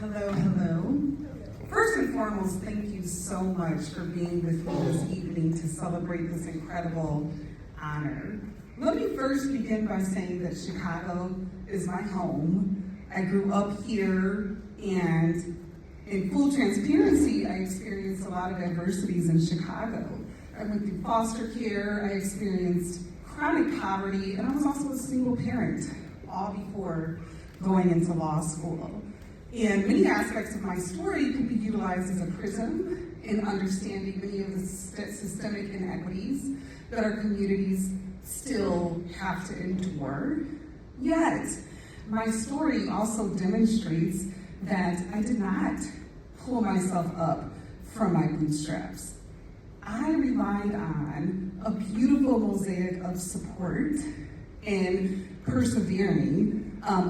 Hello, hello. First and foremost, thank you so much for being with me this evening to celebrate this incredible honor. Let me first begin by saying that Chicago is my home. I grew up here, and in full transparency, I experienced a lot of adversities in Chicago. I went through foster care, I experienced chronic poverty, and I was also a single parent, all before going into law school. And many aspects of my story could be utilized as a prism in understanding many of the systemic inequities that our communities still have to endure. Yet, my story also demonstrates that I did not pull myself up from my bootstraps. I relied on a beautiful mosaic of support and persevering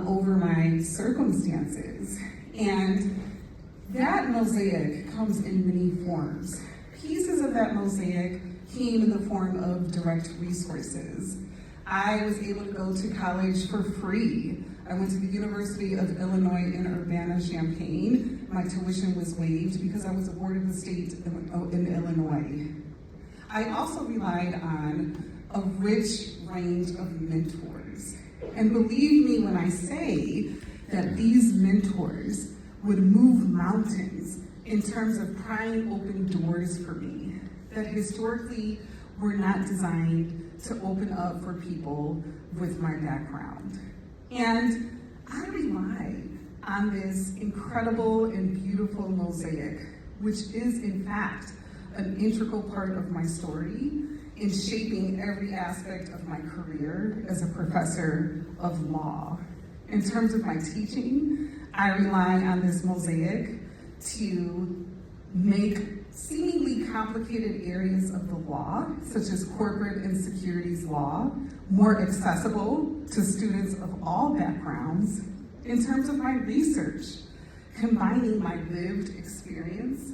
over my circumstances. And that mosaic comes in many forms. Pieces of that mosaic came in the form of direct resources. I was able to go to college for free. I went to the University of Illinois in Urbana-Champaign. My tuition was waived because I was awarded the state in Illinois. I also relied on a rich range of mentors. And believe me when I say that these mentors would move mountains in terms of prying open doors for me that historically were not designed to open up for people with my background. And I relied on this incredible and beautiful mosaic, which is in fact an integral part of my story in shaping every aspect of my career as a professor of law. In terms of my teaching, I rely on this mosaic to make seemingly complicated areas of the law, such as corporate and securities law, more accessible to students of all backgrounds. In terms of my research, combining my lived experience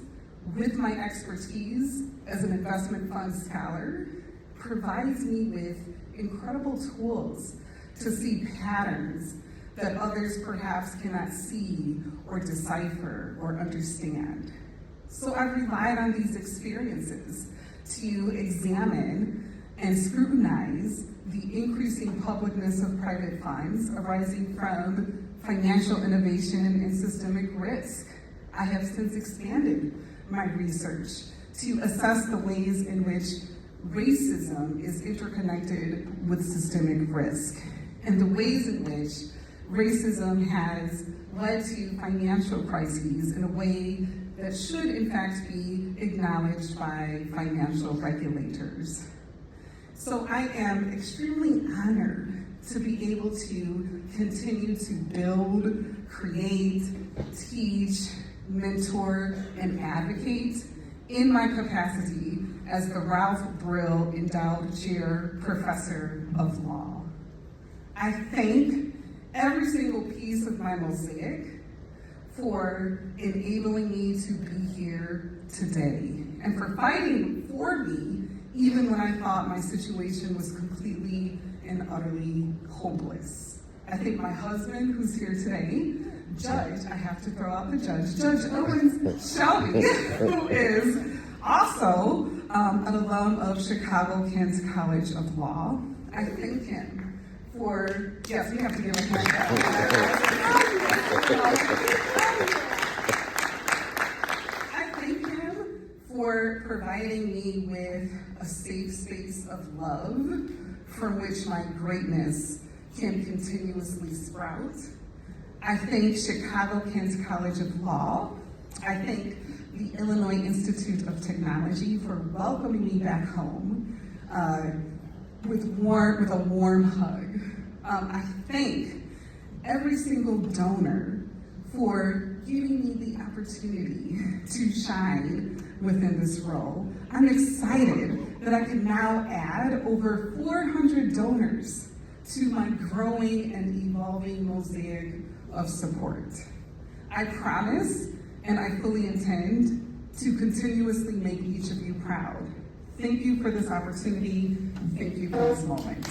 with my expertise as an investment fund scholar provides me with incredible tools to see patterns that others perhaps cannot see or decipher or understand. So I relied on these experiences to examine and scrutinize the increasing publicness of private funds arising from financial innovation and systemic risk. I have since expanded my research to assess the ways in which racism is interconnected with systemic risk and the ways in which racism has led to financial crises in a way that should in fact be acknowledged by financial regulators. So I am extremely honored to be able to continue to build, create, teach, mentor, and advocate in my capacity as the Ralph Brill Endowed Chair Professor of Law. I thank every single piece of my mosaic for enabling me to be here today and for fighting for me even when I thought my situation was completely and utterly hopeless. I think my husband, who's here today, Judge, I have to throw out the judge, Judge Owens Shelby, who is also an alum of Chicago-Kent College of Law. I thank him for, yes, we have to give a hand I thank him for providing me with a safe space of love from which my greatness can continuously sprout. I thank Chicago-Kent College of Law. I thank the Illinois Institute of Technology for welcoming me back home with a warm hug. I thank every single donor for giving me the opportunity to shine within this role. I'm excited that I can now add over 400 donors to my growing and evolving mosaic of support. I promise, and I fully intend, to continuously make each of you proud. Thank you for this opportunity. Thank you for this moment.